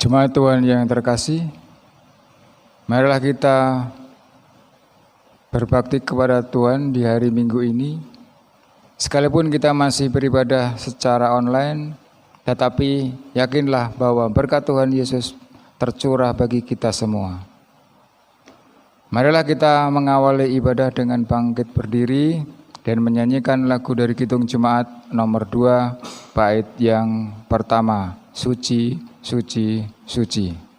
Jemaat Tuhan yang terkasih, marilah kita berbakti kepada Tuhan di hari Minggu ini. Sekalipun kita masih beribadah secara online, tetapi yakinlah bahwa berkat Tuhan Yesus tercurah bagi kita semua. Marilah kita mengawali ibadah dengan bangkit berdiri dan menyanyikan lagu dari Kidung Jemaat nomor 2, bait yang pertama, Suci, Suci, Suci.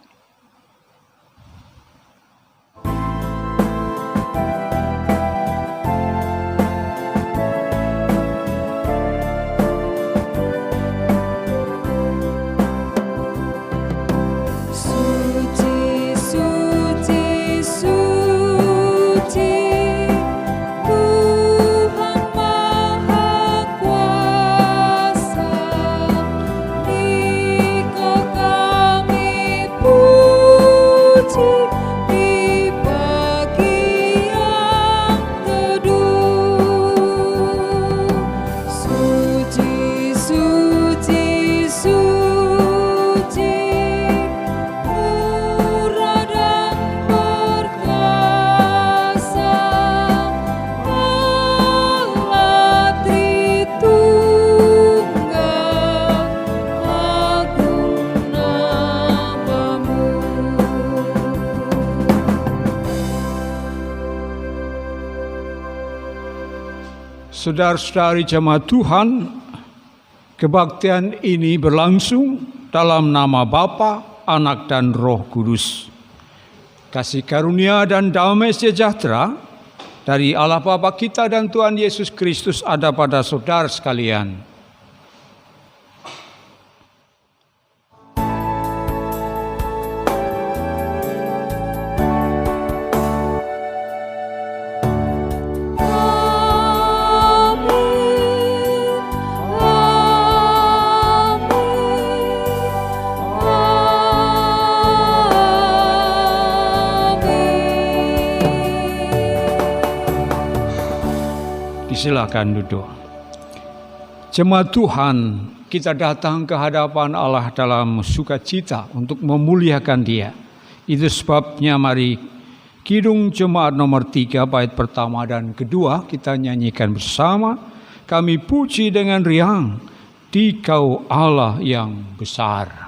Saudara-saudari jemaat Tuhan, kebaktian ini berlangsung dalam nama Bapa, Anak, dan Roh Kudus. Kasih karunia dan damai sejahtera dari Allah Bapa kita dan Tuhan Yesus Kristus ada pada saudara sekalian. Silakan duduk. Jemaat Tuhan, kita datang ke hadapan Allah dalam sukacita untuk memuliakan Dia. Itu sebabnya mari Kidung Jemaat nomor 3 bait pertama dan kedua kita nyanyikan bersama. Kami puji dengan riang, Dikau Allah yang besar.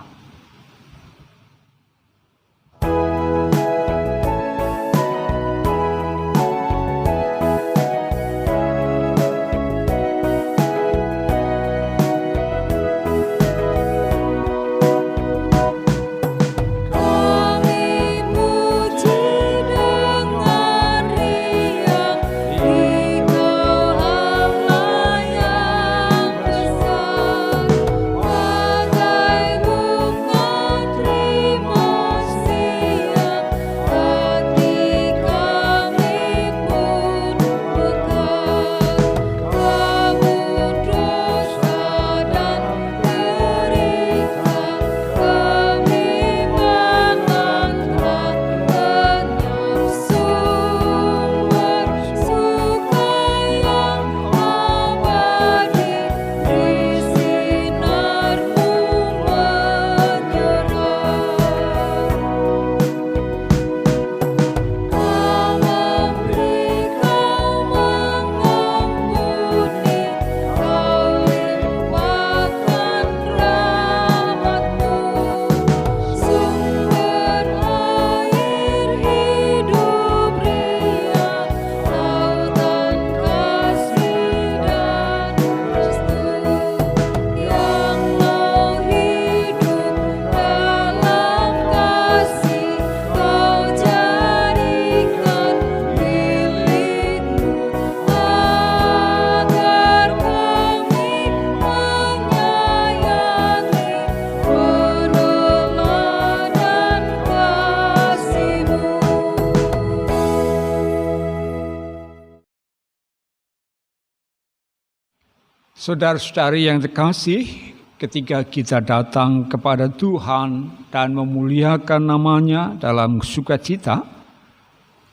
Saudara-saudari yang terkasih, ketika kita datang kepada Tuhan dan memuliakan namanya dalam sukacita,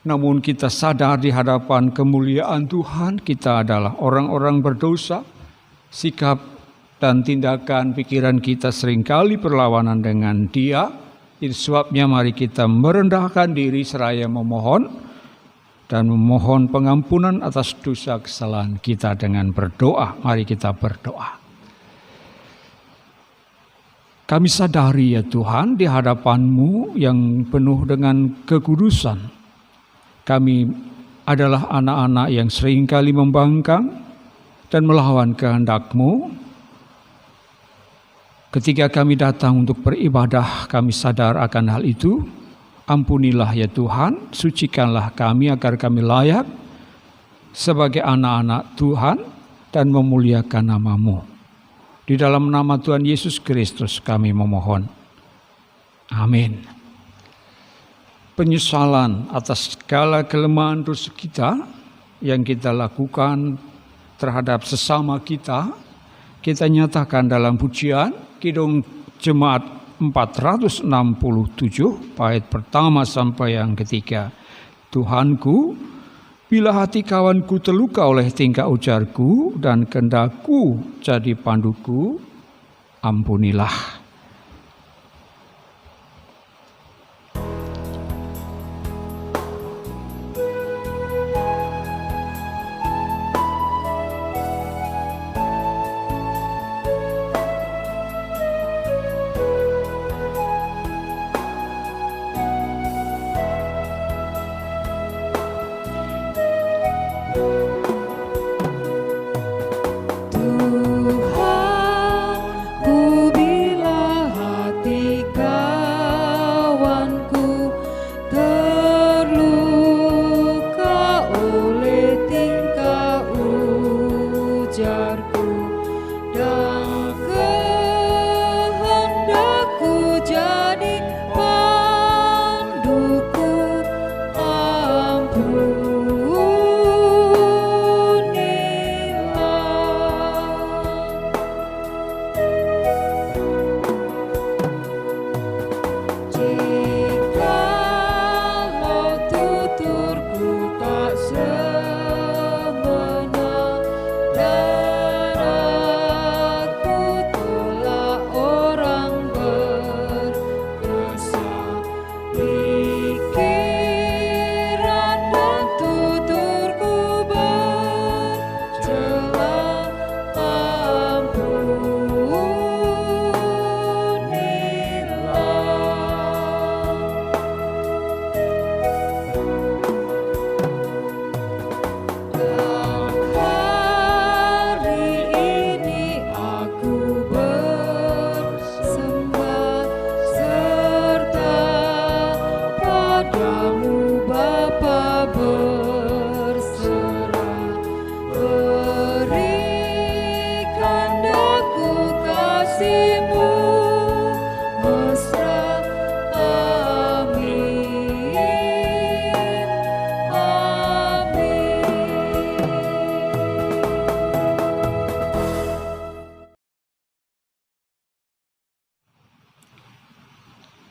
namun kita sadar di hadapan kemuliaan Tuhan, kita adalah orang-orang berdosa, sikap dan tindakan pikiran kita seringkali berlawanan dengan Dia, Itu sebabnya mari kita merendahkan diri seraya memohon dan memohon pengampunan atas dosa kesalahan kita dengan berdoa. Mari kita berdoa. Kami sadari ya Tuhan, di hadapan-Mu yang penuh dengan kekudusan, kami adalah anak-anak yang seringkali membangkang dan melawan kehendak-Mu. Ketika kami datang untuk beribadah, kami sadar akan hal itu. Ampunilah ya Tuhan, sucikanlah kami agar kami layak sebagai anak-anak Tuhan dan memuliakan nama-Mu. Di dalam nama Tuhan Yesus Kristus kami memohon. Amin. Penyesalan atas segala kelemahan dosa kita yang kita lakukan terhadap sesama kita nyatakan dalam pujian Kidung Jemaat 467 bait pertama sampai yang ketiga. Tuhanku, bila hati kawanku terluka oleh tingkah ujarku dan kehendakku jadi panduku, ampunilah.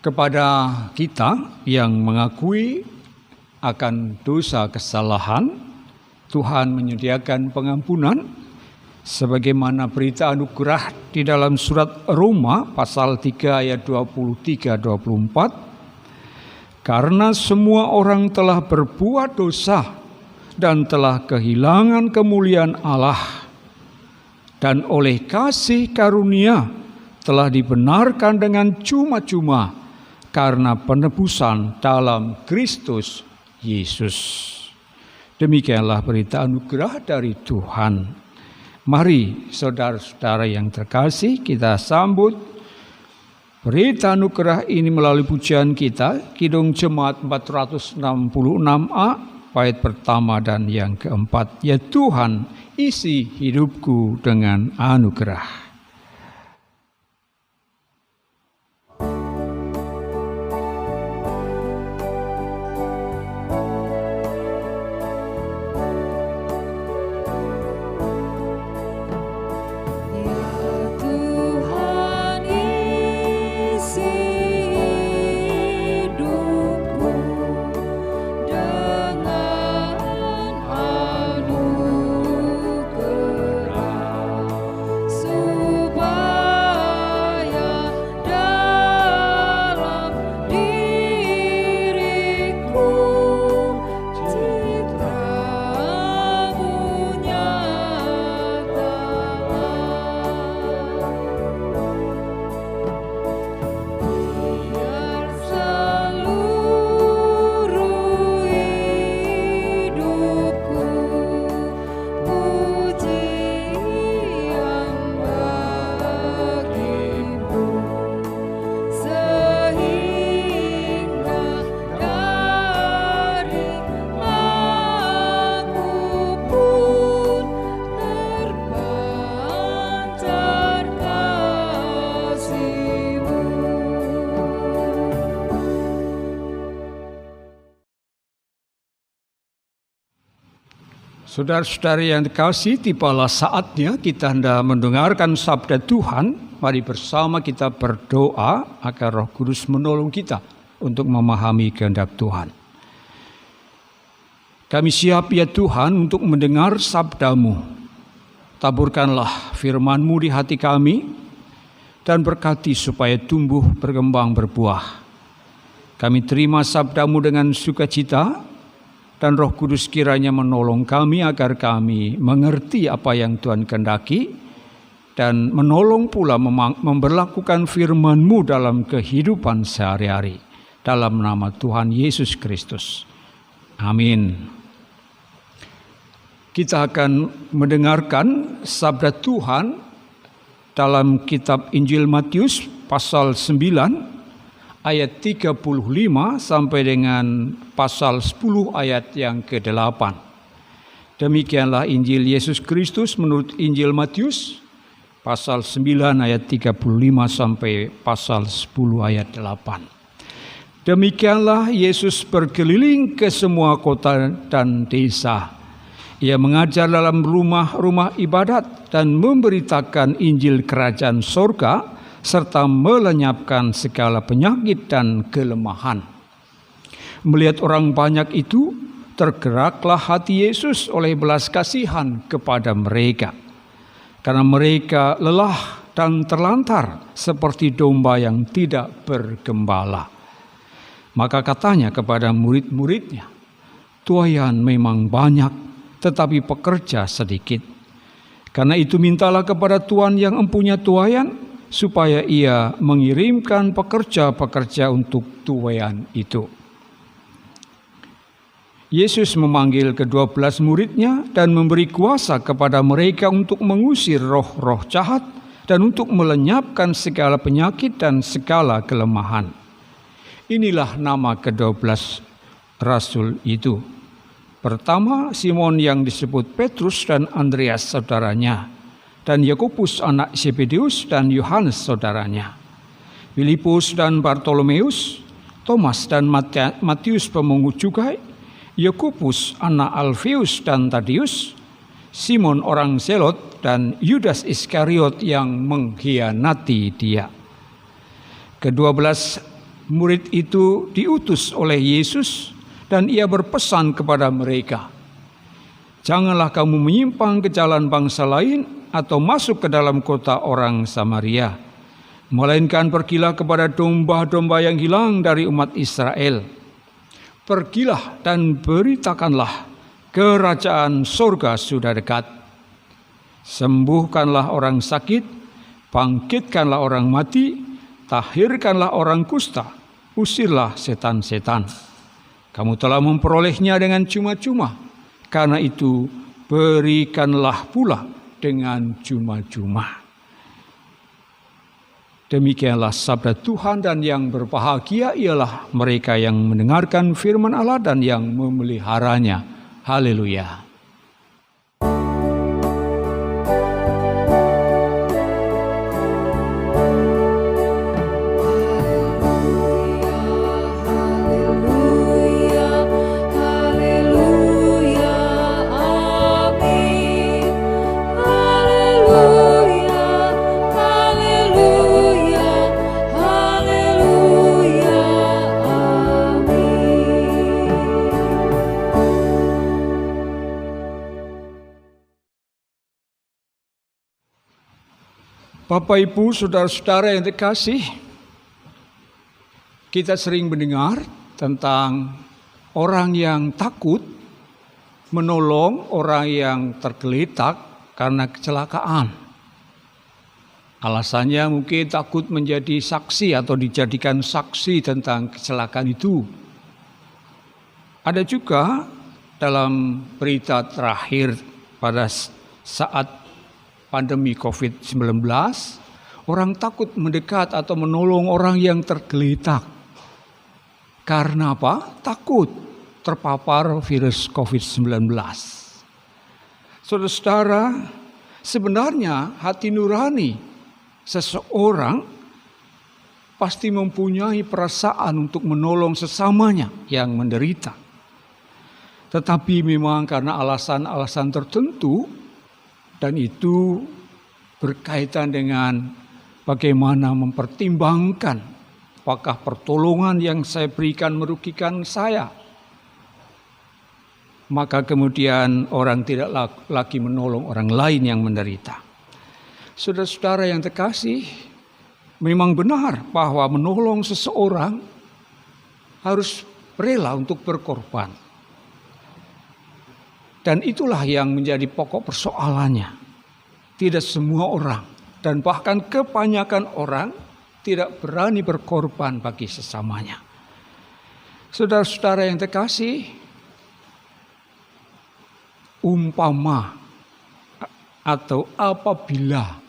Kepada kita yang mengakui akan dosa kesalahan, Tuhan menyediakan pengampunan sebagaimana berita anugerah di dalam surat Roma pasal 3 ayat 23-24. Karena semua orang telah berbuat dosa dan telah kehilangan kemuliaan Allah, dan oleh kasih karunia telah dibenarkan dengan cuma-cuma karena penebusan dalam Kristus Yesus. Demikianlah berita anugerah dari Tuhan. Mari saudara-saudara yang terkasih, kita sambut berita anugerah ini melalui pujian kita, Kidung Jemaat 466a, bait pertama dan yang keempat. Ya Tuhan, isi hidupku dengan anugerah. So Saudara-saudari yang dikasihi, tibalah saatnya kita hendak mendengarkan sabda Tuhan. Mari bersama kita berdoa agar Roh Kudus menolong kita untuk memahami kehendak Tuhan. Kami siap ya Tuhan untuk mendengar sabda-Mu. Taburkanlah firman-Mu di hati kami dan berkati supaya tumbuh, berkembang, berbuah. Kami terima sabda-Mu dengan sukacita, dan Roh Kudus kiranya menolong kami agar kami mengerti apa yang Tuhan kehendaki dan menolong pula memberlakukan firman-Mu dalam kehidupan sehari-hari. Dalam nama Tuhan Yesus Kristus. Amin. Kita akan mendengarkan sabda Tuhan dalam kitab Injil Matius pasal 9 ayat 35 sampai dengan pasal 10 ayat yang ke-8. Demikianlah Injil Yesus Kristus menurut Injil Matius pasal 9 ayat 35 sampai pasal 10 ayat 8. Demikianlah Yesus berkeliling ke semua kota dan desa. Ia mengajar dalam rumah-rumah ibadat dan memberitakan Injil Kerajaan Sorga serta melenyapkan segala penyakit dan kelemahan. Melihat orang banyak itu, tergeraklah hati Yesus oleh belas kasihan kepada mereka. Karena mereka lelah dan terlantar seperti domba yang tidak bergembala. Maka katanya kepada murid-muridnya, "Tuaian memang banyak, tetapi pekerja sedikit. Karena itu mintalah kepada Tuhan yang empunya tuaian, supaya ia mengirimkan pekerja-pekerja untuk tuaian itu." Yesus memanggil ke-12 muridnya dan memberi kuasa kepada mereka untuk mengusir roh-roh jahat dan untuk melenyapkan segala penyakit dan segala kelemahan. Inilah nama ke-12 rasul itu. Pertama, Simon yang disebut Petrus dan Andreas saudaranya, dan Yakobus anak Zebedeus dan Yohanes saudaranya, Filipus dan Bartolomeus, Thomas dan Matius pemungut cukai, Yakobus anak Alfeus dan Tadeus, Simon orang Zelot dan Yudas Iskariot yang mengkhianati dia. Ke-12 murid itu diutus oleh Yesus dan ia berpesan kepada mereka, "Janganlah kamu menyimpang ke jalan bangsa lain atau masuk ke dalam kota orang Samaria, melainkan pergilah kepada domba-domba yang hilang dari umat Israel. Pergilah dan beritakanlah, kerajaan surga sudah dekat. Sembuhkanlah orang sakit, bangkitkanlah orang mati, tahirkanlah orang kusta, usirlah setan-setan. Kamu telah memperolehnya dengan cuma-cuma, karena itu berikanlah pula dengan cuma-cuma." Demikianlah sabda Tuhan, dan yang berbahagia ialah mereka yang mendengarkan firman Allah dan yang memeliharanya. Haleluya. Bapak, Ibu, saudara-saudara yang dikasih, kita sering mendengar tentang orang yang takut menolong orang yang tergeletak karena kecelakaan. Alasannya mungkin takut menjadi saksi atau dijadikan saksi tentang kecelakaan itu. Ada juga dalam berita terakhir pada saat pandemi COVID-19, orang takut mendekat atau menolong orang yang tergeletak. Karena apa? Takut terpapar virus COVID-19. Saudara-saudara, sebenarnya hati nurani seseorang pasti mempunyai perasaan untuk menolong sesamanya yang menderita. Tetapi memang karena alasan-alasan tertentu, dan itu berkaitan dengan bagaimana mempertimbangkan apakah pertolongan yang saya berikan merugikan saya. Maka kemudian orang tidak lagi menolong orang lain yang menderita. Saudara-saudara yang terkasih, memang benar bahwa menolong seseorang harus rela untuk berkorban. Dan itulah yang menjadi pokok persoalannya. Tidak semua orang dan bahkan kebanyakan orang tidak berani berkorban bagi sesamanya. Saudara-saudara yang terkasih, umpama atau apabila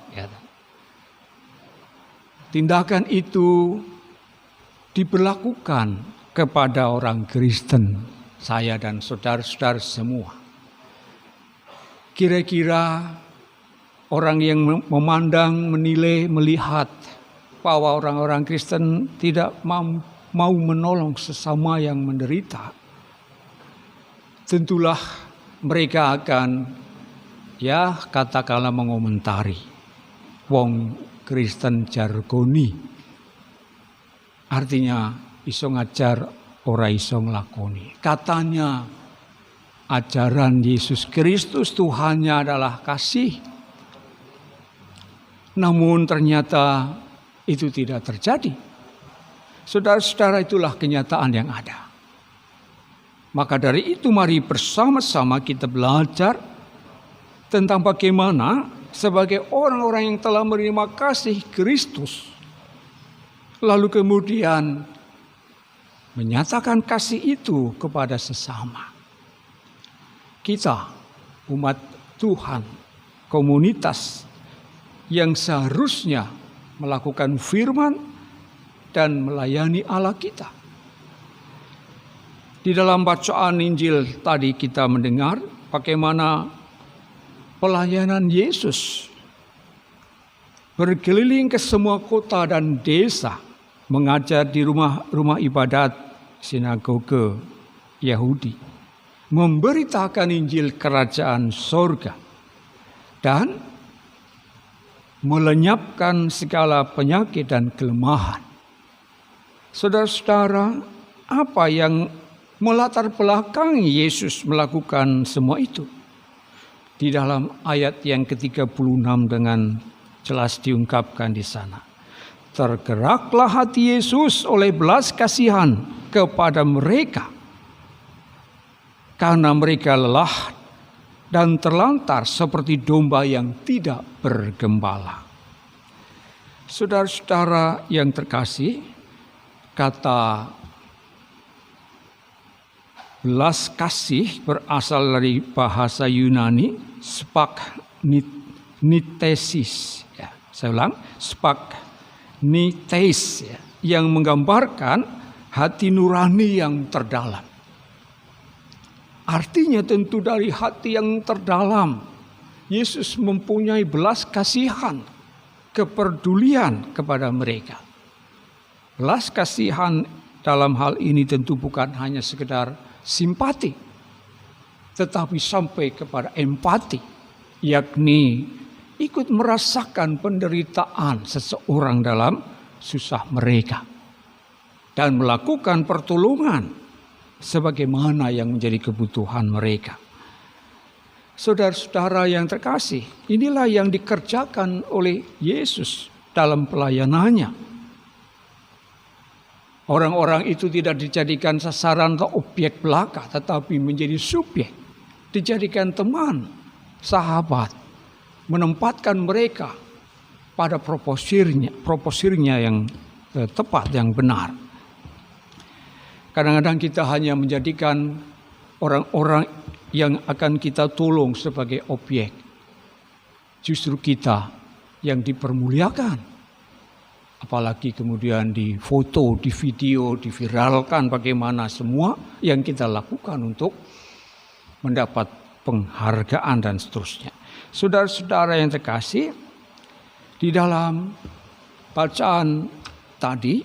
tindakan itu diberlakukan kepada orang Kristen, saya dan saudara-saudara semua, kira-kira orang yang memandang, menilai, melihat bahwa orang-orang Kristen tidak mau menolong sesama yang menderita, tentulah mereka akan katakanlah mengomentari, wong Kristen jargoni, artinya iso ngajar ora iso nglakoni. Katanya ajaran Yesus Kristus Tuhannya adalah kasih. Namun ternyata itu tidak terjadi. Saudara-saudara, itulah kenyataan yang ada. Maka dari itu mari bersama-sama kita belajar tentang bagaimana sebagai orang-orang yang telah menerima kasih Kristus, lalu kemudian menyatakan kasih itu kepada sesama. Kita, umat Tuhan, komunitas yang seharusnya melakukan firman dan melayani Allah kita. Di dalam bacaan Injil tadi kita mendengar bagaimana pelayanan Yesus berkeliling ke semua kota dan desa, mengajar di rumah-rumah ibadat, sinagoge Yahudi, memberitakan Injil kerajaan sorga, dan melenyapkan segala penyakit dan kelemahan. Saudara-saudara, apa yang melatar belakangi Yesus melakukan semua itu? Di dalam ayat yang ke-36 dengan jelas diungkapkan di sana. Tergeraklah hati Yesus oleh belas kasihan kepada mereka, karena mereka lelah dan terlantar seperti domba yang tidak bergembala. Saudara-saudara yang terkasih, kata belas kasih berasal dari bahasa Yunani spagnetesis. Ya, saya ulang, spagnetes, ya, yang menggambarkan hati nurani yang terdalam. Artinya tentu dari hati yang terdalam, Yesus mempunyai belas kasihan, kepedulian kepada mereka. Belas kasihan dalam hal ini tentu bukan hanya sekedar simpati, tetapi sampai kepada empati, yakni ikut merasakan penderitaan seseorang dalam susah mereka dan melakukan pertolongan sebagaimana yang menjadi kebutuhan mereka. Saudara-saudara yang terkasih, inilah yang dikerjakan oleh Yesus dalam pelayanannya. Orang-orang itu tidak dijadikan sasaran atau objek belaka, tetapi menjadi subjek, dijadikan teman, sahabat, menempatkan mereka pada proporsinya yang tepat, yang benar. Kadang-kadang kita hanya menjadikan orang-orang yang akan kita tolong sebagai objek. Justru kita yang dipermuliakan. Apalagi kemudian di foto, di video, diviralkan bagaimana semua yang kita lakukan untuk mendapat penghargaan dan seterusnya. Saudara-saudara yang terkasih, di dalam bacaan tadi,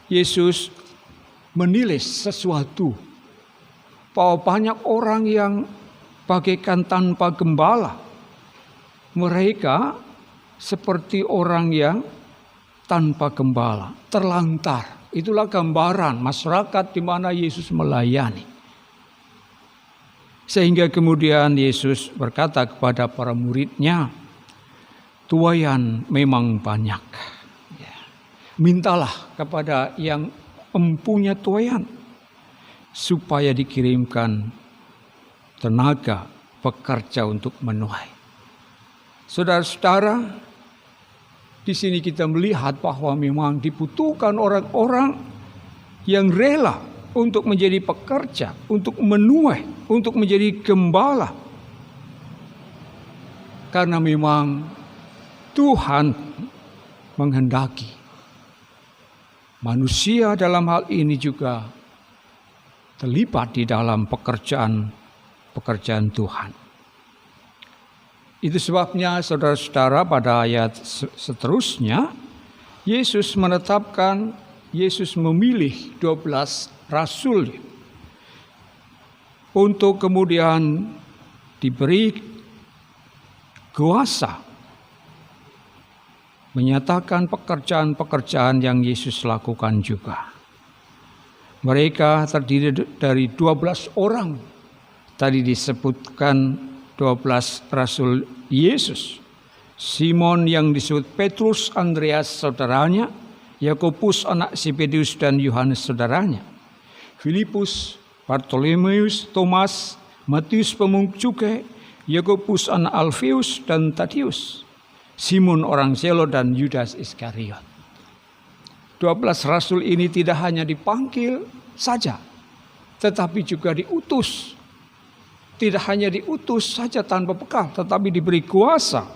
Yesus menilai sesuatu bahwa banyak orang yang bagaikan tanpa gembala. Mereka seperti orang yang tanpa gembala, terlantar. Itulah gambaran masyarakat di mana Yesus melayani. Sehingga kemudian Yesus berkata kepada para muridnya, tuaian memang banyak. Mintalah kepada yang mempunyai tuaian supaya dikirimkan tenaga pekerja untuk menuai. Saudara-saudara, di sini kita melihat bahwa memang dibutuhkan orang-orang yang rela untuk menjadi pekerja, untuk menuai, untuk menjadi gembala. Karena memang Tuhan menghendaki manusia dalam hal ini juga terlibat di dalam pekerjaan Tuhan. Itu sebabnya saudara-saudara pada ayat seterusnya Yesus menetapkan, Yesus memilih 12 rasul untuk kemudian diberi kuasa menyatakan pekerjaan-pekerjaan yang Yesus lakukan juga. Mereka terdiri dari 12 orang. Tadi disebutkan 12 rasul Yesus. Simon yang disebut Petrus, Andreas saudaranya, Yakobus anak Zebedeus dan Yohanes saudaranya, Filipus, Bartolomeus, Thomas, Matius pemungut cukai, Yakobus anak Alfeus dan Tadius, Simon orang Zelot dan Yudas Iskariot. 12 rasul ini tidak hanya dipanggil saja, tetapi juga diutus. Tidak hanya diutus saja tanpa bekal, tetapi diberi kuasa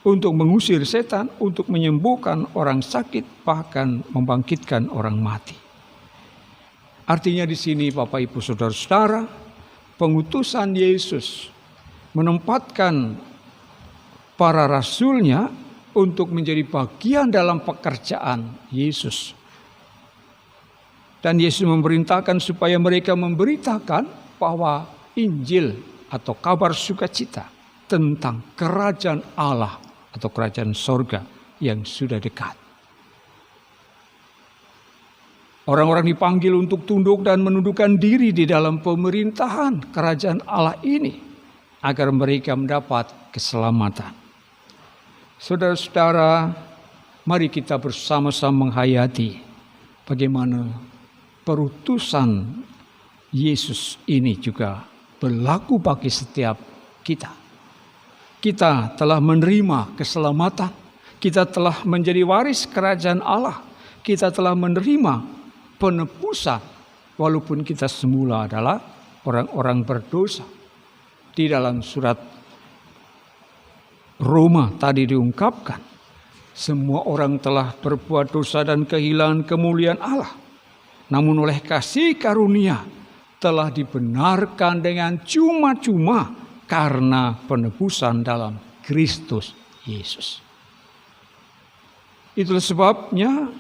untuk mengusir setan, untuk menyembuhkan orang sakit, bahkan membangkitkan orang mati. Artinya di sini Bapak Ibu Saudara-saudara, pengutusan Yesus menempatkan para rasulnya untuk menjadi bagian dalam pekerjaan Yesus. Dan Yesus memerintahkan supaya mereka memberitakan bahwa Injil atau kabar sukacita tentang kerajaan Allah atau kerajaan sorga yang sudah dekat. Orang-orang dipanggil untuk tunduk dan menundukkan diri di dalam pemerintahan kerajaan Allah ini agar mereka mendapat keselamatan. Saudara-saudara, mari kita bersama-sama menghayati bagaimana perutusan Yesus ini juga berlaku bagi setiap kita. Kita telah menerima keselamatan. Kita telah menjadi waris kerajaan Allah. Kita telah menerima penebusan walaupun kita semula adalah orang-orang berdosa. Di dalam surat Roma tadi diungkapkan, semua orang telah berbuat dosa dan kehilangan kemuliaan Allah. Namun oleh kasih karunia telah dibenarkan dengan cuma-cuma karena penebusan dalam Kristus Yesus. Itulah sebabnya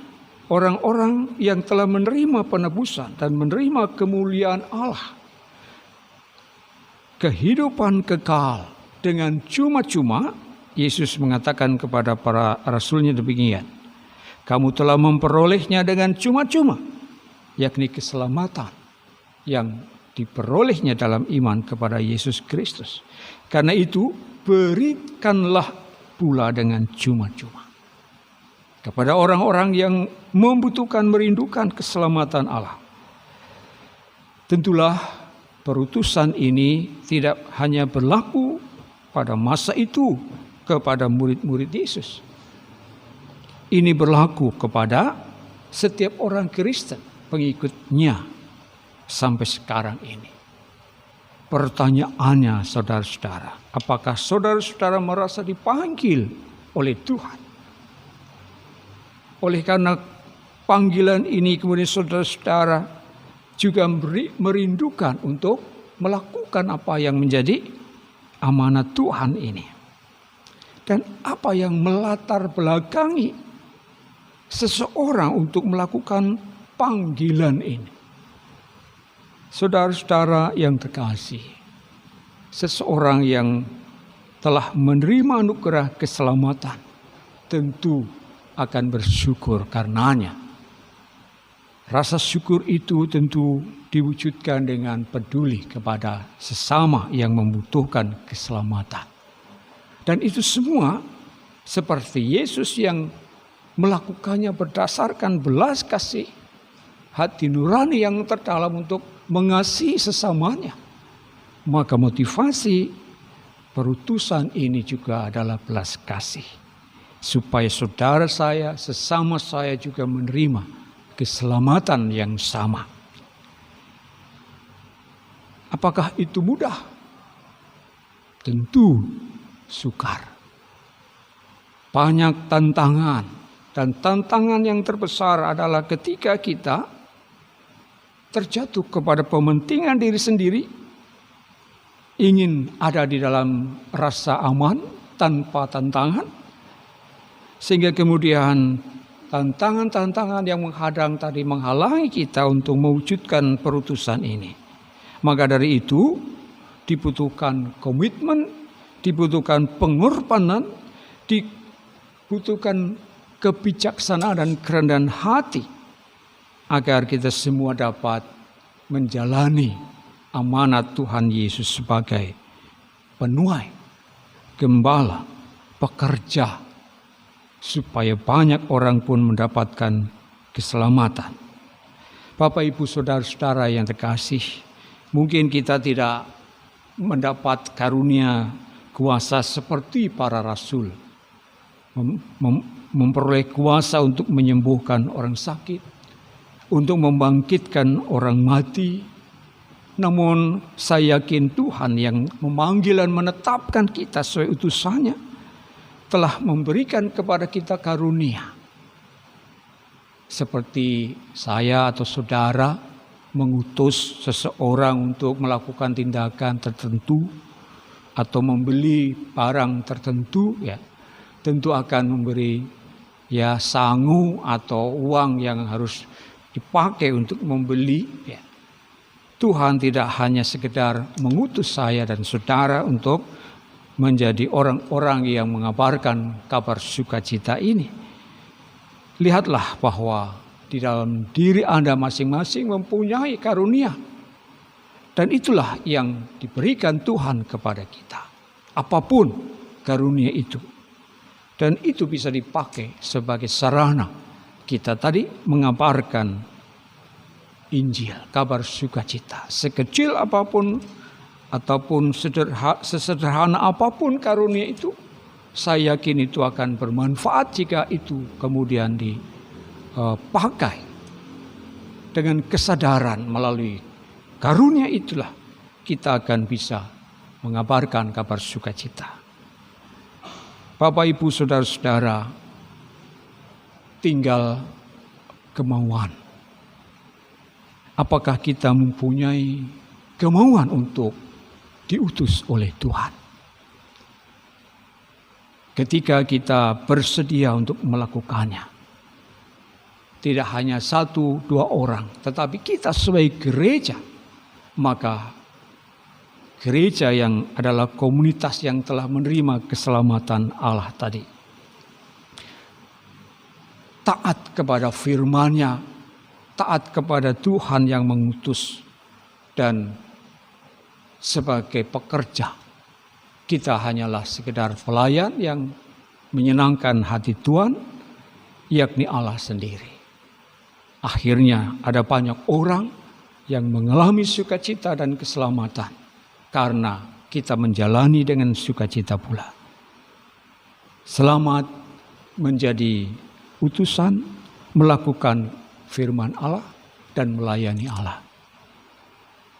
orang-orang yang telah menerima penebusan dan menerima kemuliaan Allah, kehidupan kekal dengan cuma-cuma, Yesus mengatakan kepada para rasulnya demikian, kamu telah memperolehnya dengan cuma-cuma, yakni keselamatan yang diperolehnya dalam iman kepada Yesus Kristus. Karena itu berikanlah pula dengan cuma-cuma kepada orang-orang yang membutuhkan, merindukan keselamatan Allah. Tentulah perutusan ini tidak hanya berlaku pada masa itu kepada murid-murid Yesus. Ini berlaku kepada setiap orang Kristen, pengikutnya sampai sekarang ini. Pertanyaannya saudara-saudara, apakah saudara-saudara merasa dipanggil oleh Tuhan? Oleh karena panggilan ini kemudian saudara-saudara juga merindukan untuk melakukan apa yang menjadi amanat Tuhan ini. Dan apa yang melatar belakangi seseorang untuk melakukan panggilan ini. Saudara-saudara yang terkasih, seseorang yang telah menerima anugerah keselamatan tentu akan bersyukur karenanya. Rasa syukur itu tentu diwujudkan dengan peduli kepada sesama yang membutuhkan keselamatan. Dan itu semua seperti Yesus yang melakukannya berdasarkan belas kasih, hati nurani yang terdalam untuk mengasihi sesamanya. Maka motivasi perutusan ini juga adalah belas kasih. Supaya saudara saya, sesama saya juga menerima keselamatan yang sama. Apakah itu mudah? Tentu sukar. Banyak tantangan. Dan tantangan yang terbesar adalah ketika kita terjatuh kepada pementingan diri sendiri, ingin ada di dalam rasa aman tanpa tantangan, sehingga kemudian tantangan-tantangan yang menghadang tadi menghalangi kita untuk mewujudkan perutusan ini. Maka dari itu dibutuhkan komitmen, dibutuhkan pengorbanan, dibutuhkan kebijaksanaan dan kerendahan hati agar kita semua dapat menjalani amanat Tuhan Yesus sebagai penuai, gembala, pekerja, supaya banyak orang pun mendapatkan keselamatan. Bapak, Ibu, saudara-saudara yang terkasih, mungkin kita tidak mendapat karunia kuasa seperti para rasul, memperoleh kuasa untuk menyembuhkan orang sakit, untuk membangkitkan orang mati. Namun saya yakin Tuhan yang memanggil dan menetapkan kita sesuai utusannya telah memberikan kepada kita karunia. Seperti saya atau saudara mengutus seseorang untuk melakukan tindakan tertentu atau membeli barang tertentu, ya tentu akan memberi sangu atau uang yang harus dipakai untuk membeli. Ya. Tuhan tidak hanya sekedar mengutus saya dan saudara untuk menjadi orang-orang yang mengabarkan kabar sukacita ini. Lihatlah bahwa di dalam diri Anda masing-masing mempunyai karunia. Dan itulah yang diberikan Tuhan kepada kita. Apapun karunia itu. Dan itu bisa dipakai sebagai sarana kita tadi mengabarkan Injil, kabar sukacita. Sekecil apapun ataupun sesederhana apapun karunia itu, saya yakin itu akan bermanfaat jika itu kemudian dipakai dengan kesadaran. Melalui karunia itulah kita akan bisa mengabarkan kabar sukacita. Bapak, Ibu, saudara-saudara, tinggal kemauan. Apakah kita mempunyai kemauan untuk diutus oleh Tuhan? Ketika kita bersedia untuk melakukannya, tidak hanya 1-2 orang, tetapi kita sebagai gereja, maka gereja yang adalah komunitas yang telah menerima keselamatan Allah tadi, taat kepada firman-Nya, taat kepada Tuhan yang mengutus, dan sebagai pekerja kita hanyalah sekedar pelayan yang menyenangkan hati Tuhan, yakni Allah sendiri. Akhirnya ada banyak orang yang mengalami sukacita dan keselamatan karena kita menjalani dengan sukacita pula. Selamat menjadi utusan, melakukan firman Allah dan melayani Allah.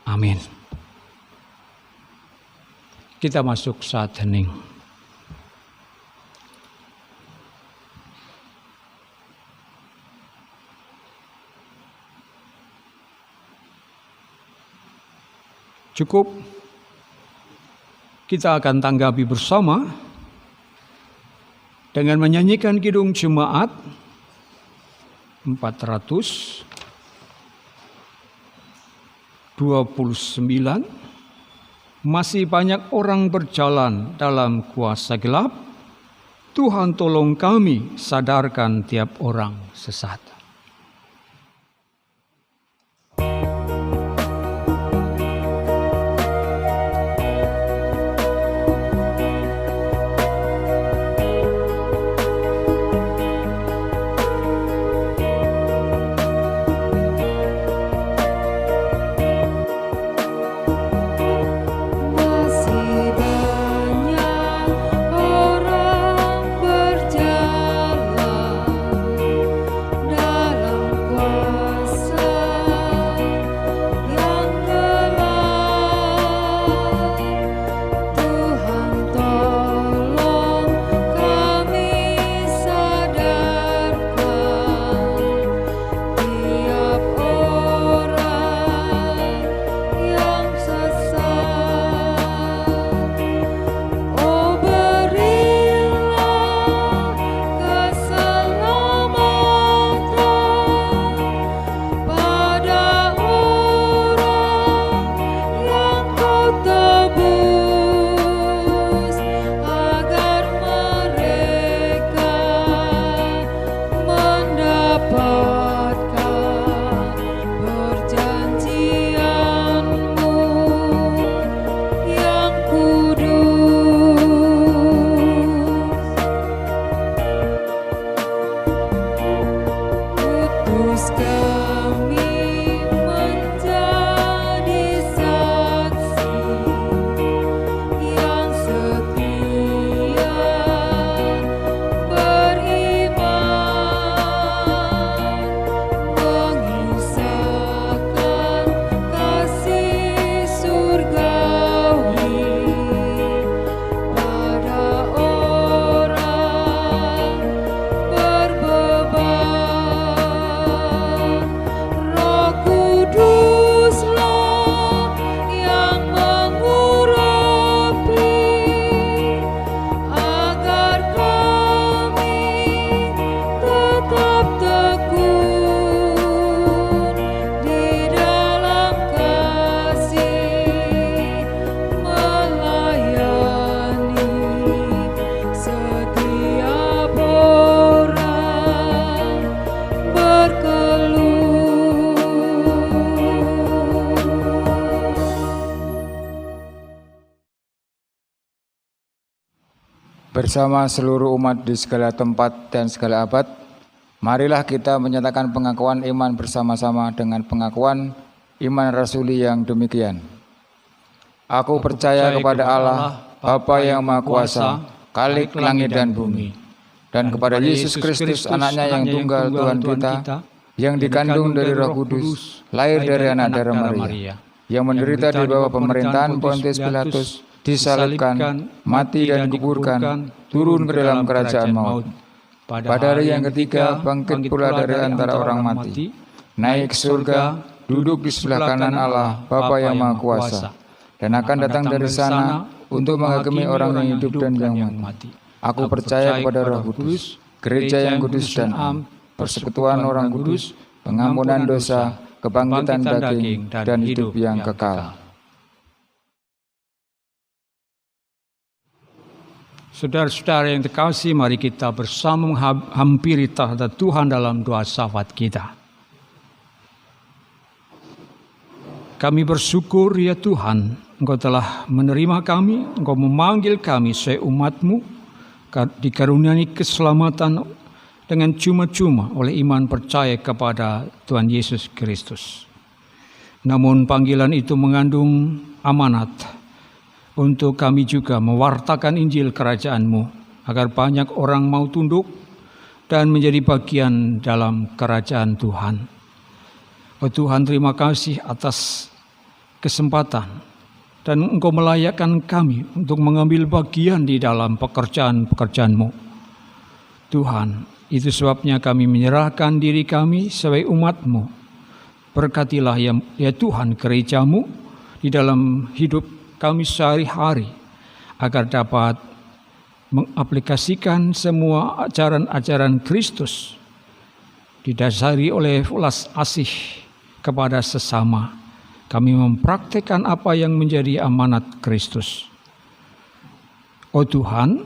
Amin. Kita masuk saat hening. Cukup kita akan tanggapi bersama dengan menyanyikan Kidung Jemaat 428. 29, masih banyak orang berjalan dalam kuasa gelap. Tuhan tolong kami, sadarkan tiap orang sesat. Bersama seluruh umat di segala tempat dan segala abad, marilah kita menyatakan pengakuan iman bersama-sama dengan pengakuan iman rasuli yang demikian. Aku percaya kepada Allah, Bapa yang Maha Kuasa, Khalik langit dan bumi, dan kepada Yesus Kristus, anaknya yang tunggal Tuhan kita, yang dikandung dari Roh Kudus, lahir dari anak darah Maria, yang menderita di bawah pemerintahan Pontius Pilatus, disalibkan, mati dan dikuburkan, turun ke dalam kerajaan maut. Pada hari yang ketiga, bangkit pula dari antara orang mati, naik ke surga, duduk di sebelah kanan Allah, Bapa yang Maha Kuasa, dan akan datang dari sana untuk menghakimi orang yang hidup dan yang mati. Aku percaya kepada Roh Kudus, gereja yang kudus dan am, persekutuan orang kudus, pengampunan dosa, kebangkitan daging, dan hidup yang kekal. Saudara-saudara yang terkasih, mari kita bersama menghampiri tahta Tuhan dalam doa syafat kita. Kami bersyukur ya Tuhan, Engkau telah menerima kami, Engkau memanggil kami sebagai umat-Mu, dikaruniai keselamatan dengan cuma-cuma oleh iman percaya kepada Tuhan Yesus Kristus. Namun panggilan itu mengandung amanat untuk kami juga mewartakan Injil kerajaan-Mu, agar banyak orang mau tunduk dan menjadi bagian dalam kerajaan Tuhan. Oh Tuhan, terima kasih atas kesempatan dan Engkau melayakkan kami untuk mengambil bagian di dalam pekerjaan-pekerjaan-Mu. Tuhan, itu sebabnya kami menyerahkan diri kami sebagai umat-Mu. Berkatilah ya Tuhan gereja-Mu di dalam hidup kami sehari-hari, agar dapat mengaplikasikan semua ajaran-ajaran Kristus didasari oleh welas asih kepada sesama, kami mempraktikkan apa yang menjadi amanat Kristus. Oh Tuhan,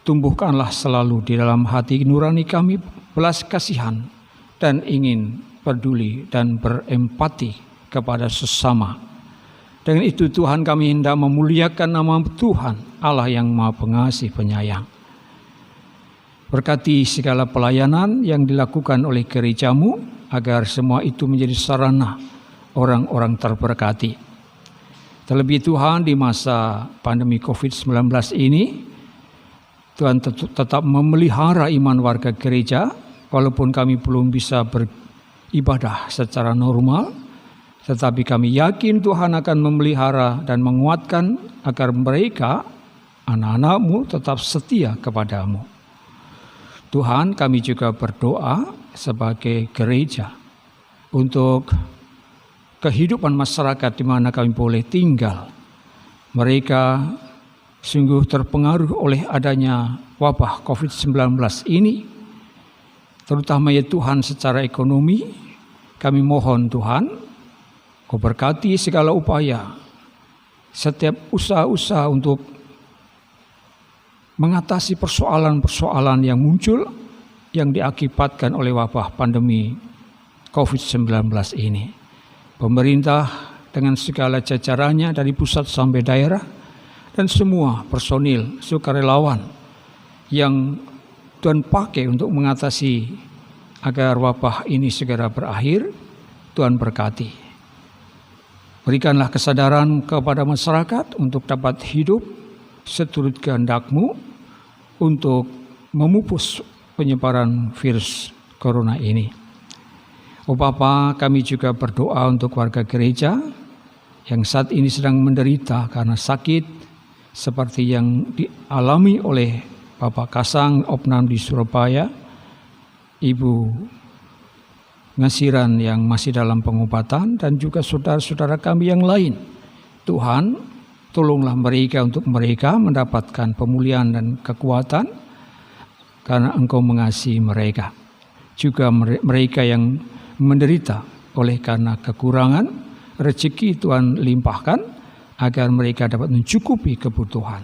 tumbuhkanlah selalu di dalam hati nurani kami belas kasihan dan ingin peduli dan berempati kepada sesama. Dengan itu Tuhan, kami hendak memuliakan nama Tuhan, Allah yang Maha Pengasih Penyayang. Berkati segala pelayanan yang dilakukan oleh gerejamu, agar semua itu menjadi sarana orang-orang terberkati. Terlebih Tuhan, di masa pandemi COVID-19 ini, Tuhan tetap memelihara iman warga gereja, walaupun kami belum bisa beribadah secara normal, tetapi kami yakin Tuhan akan memelihara dan menguatkan agar mereka, anak-anak-Mu, tetap setia kepadamu. Tuhan, kami juga berdoa sebagai gereja untuk kehidupan masyarakat di mana kami boleh tinggal. Mereka sungguh terpengaruh oleh adanya wabah COVID-19 ini, terutama ya Tuhan secara ekonomi. Kami mohon Tuhan, Kau berkati segala upaya, setiap usaha-usaha untuk mengatasi persoalan-persoalan yang muncul yang diakibatkan oleh wabah pandemi COVID-19 ini. Pemerintah dengan segala jajarannya dari pusat sampai daerah dan semua personil sukarelawan yang Tuhan pakai untuk mengatasi agar wabah ini segera berakhir, Tuhan berkati. Berikanlah kesadaran kepada masyarakat untuk dapat hidup seturut kehendak-Mu untuk memupus penyebaran virus corona ini. Oh Bapa, kami juga berdoa untuk warga gereja yang saat ini sedang menderita karena sakit seperti yang dialami oleh Bapak Kasang Opnam di Surabaya, Ibu Ngasiran yang masih dalam pengobatan, dan juga saudara-saudara kami yang lain. Tuhan, tolonglah mereka untuk mereka mendapatkan pemulihan dan kekuatan karena Engkau mengasihi mereka. Juga mereka yang menderita oleh karena kekurangan rezeki, Tuhan limpahkan agar mereka dapat mencukupi kebutuhan.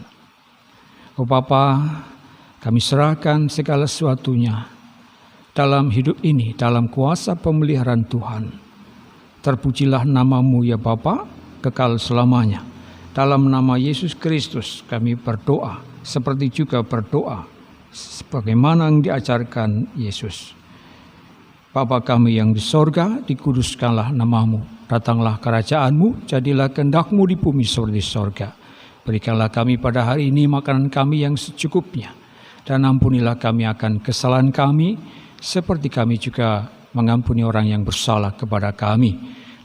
Oh Bapa, kami serahkan segala sesuatunya dalam hidup ini, dalam kuasa pemeliharaan Tuhan. Terpujilah nama-Mu ya Bapa, kekal selamanya. Dalam nama Yesus Kristus kami berdoa, seperti juga berdoa sebagaimana yang diajarkan Yesus. Bapa kami yang di sorga, dikuduskanlah nama-Mu. Datanglah kerajaan-Mu, jadilah kehendak-Mu di bumi seperti di sorga. Berikanlah kami pada hari ini makanan kami yang secukupnya. Dan ampunilah kami akan kesalahan kami, seperti kami juga mengampuni orang yang bersalah kepada kami.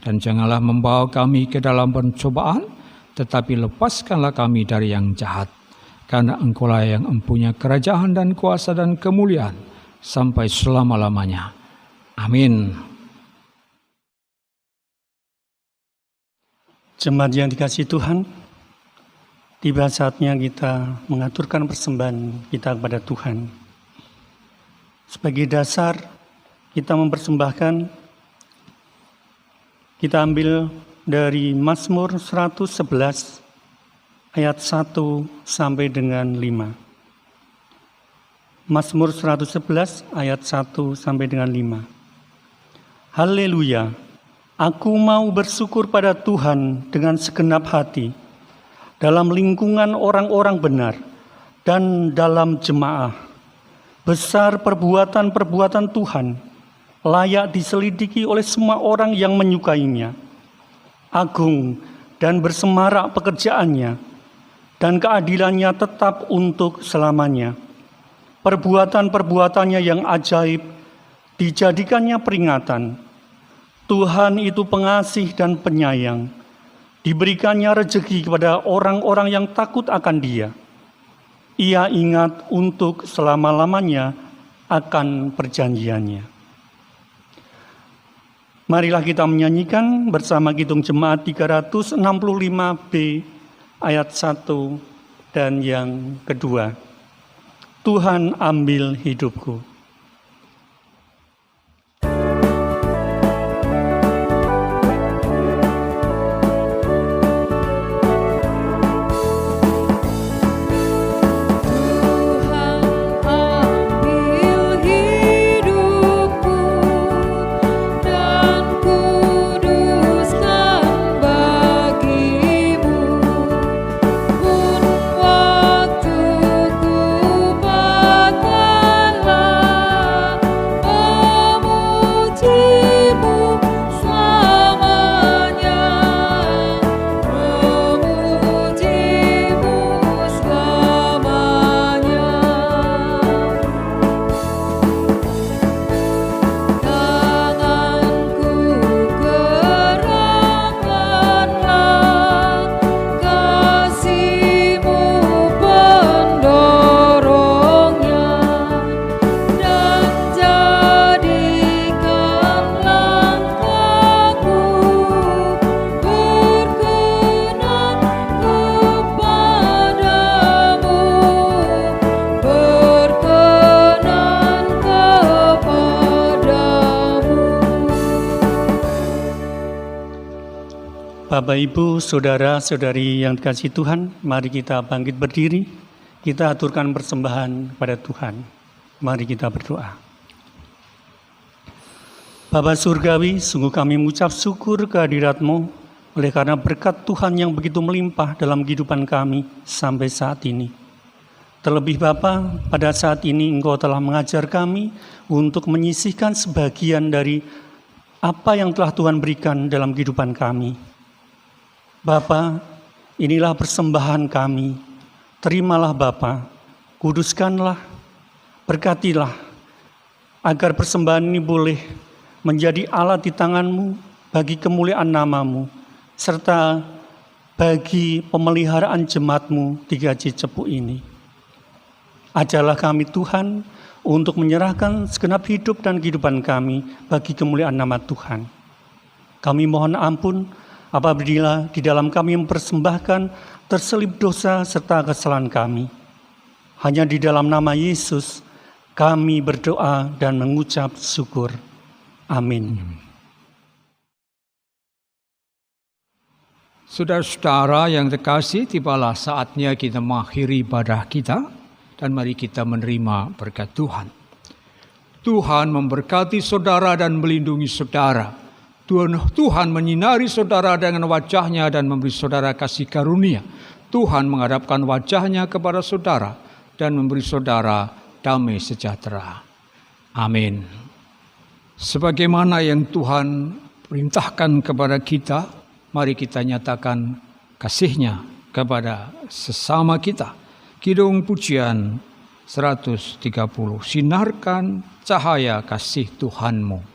Dan janganlah membawa kami ke dalam pencobaan, tetapi lepaskanlah kami dari yang jahat. Karena Engkaulah yang mempunyai kerajaan dan kuasa dan kemuliaan sampai selama-lamanya. Amin. Jemaat yang dikasihi Tuhan, tiba saatnya kita mengaturkan persembahan kita kepada Tuhan. Sebagai dasar kita mempersembahkan, kita ambil dari Mazmur 111 ayat 1 sampai dengan 5. Mazmur 111 ayat 1 sampai dengan 5. Haleluya, aku mau bersyukur pada Tuhan dengan segenap hati, dalam lingkungan orang-orang benar dan dalam jemaah. Besar perbuatan-perbuatan Tuhan, layak diselidiki oleh semua orang yang menyukainya. Agung dan bersemarak pekerjaannya, dan keadilannya tetap untuk selamanya. Perbuatan-perbuatannya yang ajaib dijadikannya peringatan. Tuhan itu pengasih dan penyayang. Diberikannya rezeki kepada orang-orang yang takut akan Dia. Ia ingat untuk selama-lamanya akan perjanjiannya. Marilah kita menyanyikan bersama Kidung Jemaat 365B ayat 1 dan yang kedua. Tuhan ambil hidupku. Bapak, Ibu, Saudara-saudari yang dikasihi Tuhan, mari kita bangkit berdiri. Kita aturkan persembahan kepada Tuhan. Mari kita berdoa. Bapa Surgawi, sungguh kami mengucap syukur kehadirat-Mu oleh karena berkat Tuhan yang begitu melimpah dalam kehidupan kami sampai saat ini. Terlebih Bapa, pada saat ini Engkau telah mengajar kami untuk menyisihkan sebagian dari apa yang telah Tuhan berikan dalam kehidupan kami. Bapa, inilah persembahan kami. Terimalah Bapa, kuduskanlah, berkatilah, agar persembahan ini boleh menjadi alat di tangan-Mu bagi kemuliaan nama-Mu, serta bagi pemeliharaan jemaat-Mu di Gaji Cepu ini. Ajarlah kami Tuhan untuk menyerahkan segenap hidup dan kehidupan kami bagi kemuliaan nama Tuhan. Kami mohon ampun apabila di dalam kami mempersembahkan terselip dosa serta kesalahan kami. Hanya di dalam nama Yesus kami berdoa dan mengucap syukur. Amin. Saudara-saudara yang terkasih, tibalah saatnya kita mengakhiri ibadah kita dan mari kita menerima berkat Tuhan. Tuhan memberkati saudara dan melindungi saudara. Tuhan menyinari saudara dengan wajah-Nya dan memberi saudara kasih karunia. Tuhan menghadapkan wajah-Nya kepada saudara dan memberi saudara damai sejahtera. Amin. Sebagaimana yang Tuhan perintahkan kepada kita, mari kita nyatakan kasih-Nya kepada sesama kita. Kidung pujian 130, sinarkan cahaya kasih Tuhanmu.